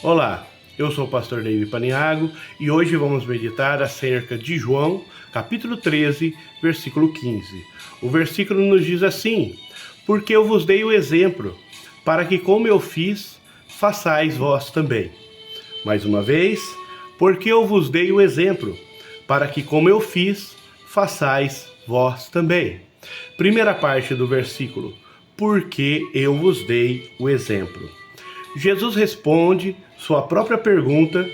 Olá, eu sou o pastor David Paniago e hoje vamos meditar acerca de João, capítulo 13, versículo 15. O versículo nos diz assim: porque eu vos dei o exemplo, para que como eu fiz, façais vós também. Mais uma vez, porque eu vos dei o exemplo, para que como eu fiz, façais vós também. Primeira parte do versículo: porque eu vos dei o exemplo. Jesus responde sua própria pergunta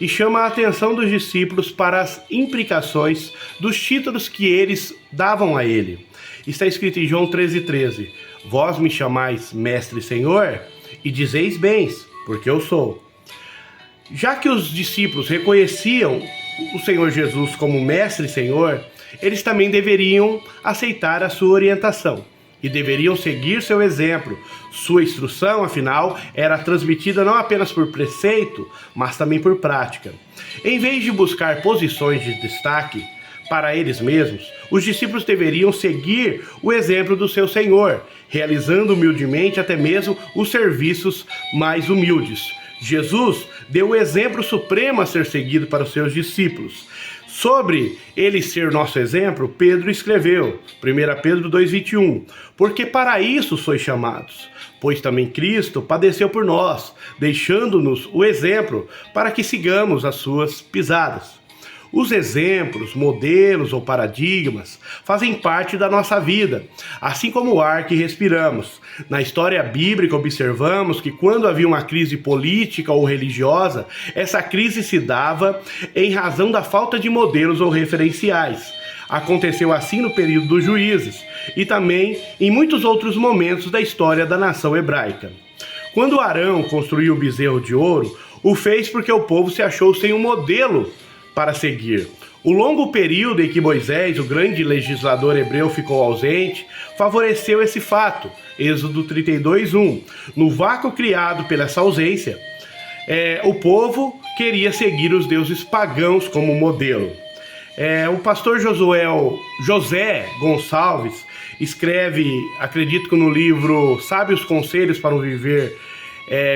e chama a atenção dos discípulos para as implicações dos títulos que eles davam a ele. Está escrito em João 13:13: vós me chamais Mestre e Senhor, e dizeis bens, porque eu sou. Já que os discípulos reconheciam o Senhor Jesus como Mestre e Senhor, eles também deveriam aceitar a sua orientação e deveriam seguir seu exemplo. Sua instrução, afinal, era transmitida não apenas por preceito, mas também por prática. Em vez de buscar posições de destaque para eles mesmos, os discípulos deveriam seguir o exemplo do seu Senhor, realizando humildemente até mesmo os serviços mais humildes. Jesus deu o exemplo supremo a ser seguido para os seus discípulos. Sobre ele ser nosso exemplo, Pedro escreveu, 1 Pedro 2,21, porque para isso sois chamados, pois também Cristo padeceu por nós, deixando-nos o exemplo para que sigamos as suas pisadas. Os exemplos, modelos ou paradigmas fazem parte da nossa vida, assim como o ar que respiramos. Na história bíblica, observamos que quando havia uma crise política ou religiosa, essa crise se dava em razão da falta de modelos ou referenciais. Aconteceu assim no período dos juízes e também em muitos outros momentos da história da nação hebraica. Quando Arão construiu o bezerro de ouro, o fez porque o povo se achou sem um modelo para seguir. O longo período em que Moisés, o grande legislador hebreu, ficou ausente, favoreceu esse fato. Êxodo 32:1. No vácuo criado pela essa ausência, o povo queria seguir os deuses pagãos como modelo. O pastor José Gonçalves escreve, acredito que no livro Sábios Conselhos para um Viver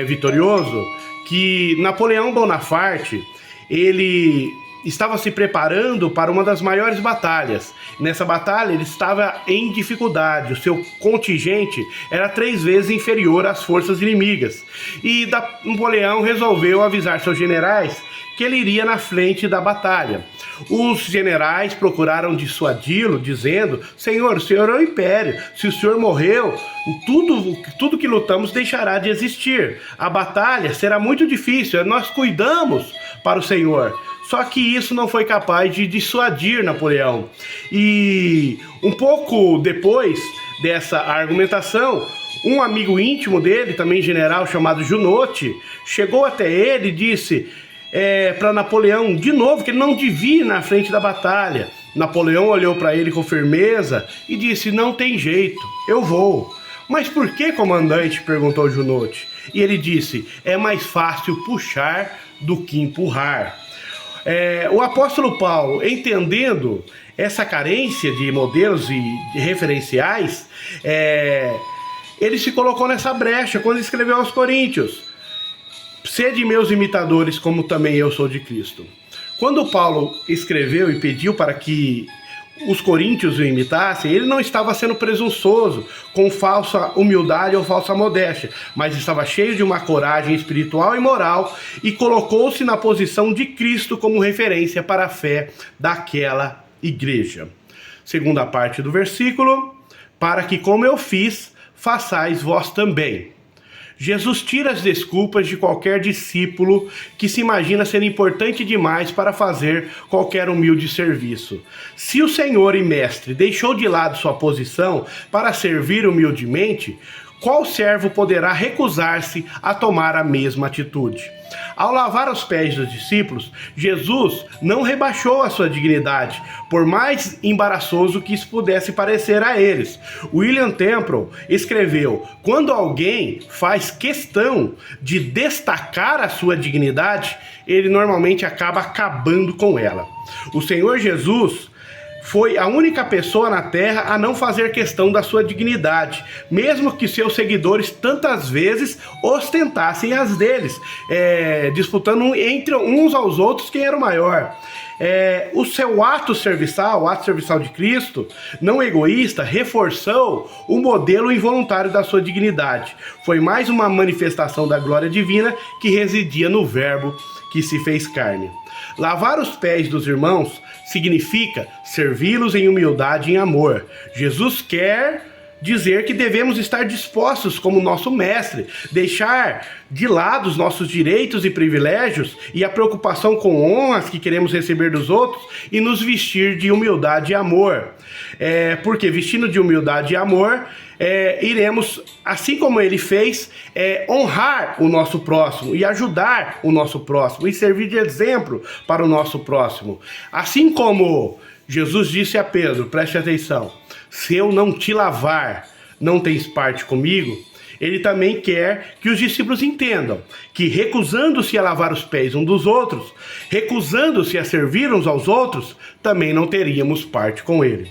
Vitorioso, que Napoleão Bonaparte, ele estava se preparando para uma das maiores batalhas. Nessa batalha ele estava em dificuldade, o seu contingente era 3 vezes inferior às forças inimigas. E Napoleão resolveu avisar seus generais que ele iria na frente da batalha. Os generais procuraram dissuadi-lo, dizendo: Senhor, o senhor é o império, se o senhor morreu, tudo que lutamos deixará de existir. A batalha será muito difícil, nós cuidamos para o senhor. Só que isso não foi capaz de dissuadir Napoleão. E um pouco depois dessa argumentação, um amigo íntimo dele, também general, chamado Junot, chegou até ele e disse para Napoleão, de novo, que ele não devia ir na frente da batalha. Napoleão olhou para ele com firmeza e disse: não tem jeito, eu vou. Mas por que, comandante? Perguntou Junot. E ele disse: é mais fácil puxar do que empurrar. O apóstolo Paulo, entendendo essa carência de modelos e de referenciais, ele se colocou nessa brecha quando escreveu aos Coríntios: sede meus imitadores, como também eu sou de Cristo. Quando Paulo escreveu e pediu para que os coríntios o imitassem, ele não estava sendo presunçoso, com falsa humildade ou falsa modéstia, mas estava cheio de uma coragem espiritual e moral e colocou-se na posição de Cristo como referência para a fé daquela igreja. Segunda parte do versículo: para que como eu fiz, façais vós também. Jesus tira as desculpas de qualquer discípulo que se imagina ser importante demais para fazer qualquer humilde serviço. Se o Senhor e Mestre deixou de lado sua posição para servir humildemente, qual servo poderá recusar-se a tomar a mesma atitude? Ao lavar os pés dos discípulos, Jesus não rebaixou a sua dignidade, por mais embaraçoso que isso pudesse parecer a eles. William Temple escreveu: quando alguém faz questão de destacar a sua dignidade, ele normalmente acaba acabando com ela. O Senhor Jesus foi a única pessoa na terra a não fazer questão da sua dignidade, mesmo que seus seguidores tantas vezes ostentassem as deles, disputando entre uns aos outros quem era o maior. O seu ato serviçal, o ato serviçal de Cristo, não egoísta, reforçou o modelo involuntário da sua dignidade. Foi mais uma manifestação da glória divina que residia no Verbo que se fez carne. Lavar os pés dos irmãos significa servi-los em humildade e em amor. Jesus quer dizer que devemos estar dispostos como nosso mestre, deixar de lado os nossos direitos e privilégios e a preocupação com honras que queremos receber dos outros e nos vestir de humildade e amor. Porque vestindo de humildade e amor, iremos, assim como ele fez, honrar o nosso próximo e ajudar o nosso próximo e servir de exemplo para o nosso próximo. Assim como Jesus disse a Pedro, preste atenção, se eu não te lavar, não tens parte comigo. Ele também quer que os discípulos entendam que recusando-se a lavar os pés uns dos outros, recusando-se a servir uns aos outros, também não teríamos parte com ele.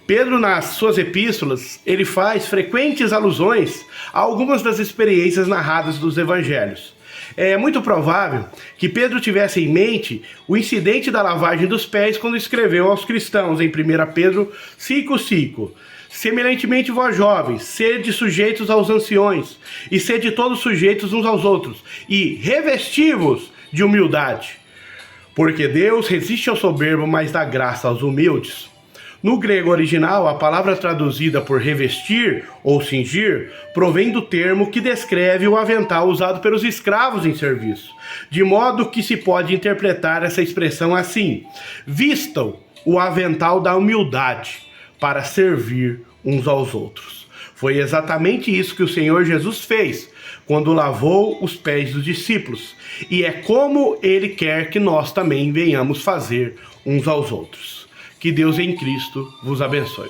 Pedro, nas suas epístolas, ele faz frequentes alusões a algumas das experiências narradas dos evangelhos. É muito provável que Pedro tivesse em mente o incidente da lavagem dos pés quando escreveu aos cristãos em 1 Pedro 5,5. Semelhantemente, vós jovens, sede sujeitos aos anciões, e sede todos sujeitos uns aos outros, e revesti-vos de humildade. Porque Deus resiste ao soberbo, mas dá graça aos humildes. No grego original, a palavra traduzida por revestir ou cingir provém do termo que descreve o avental usado pelos escravos em serviço, de modo que se pode interpretar essa expressão assim: vistam o avental da humildade para servir uns aos outros. Foi exatamente isso que o Senhor Jesus fez quando lavou os pés dos discípulos, e é como Ele quer que nós também venhamos fazer uns aos outros. Que Deus em Cristo vos abençoe.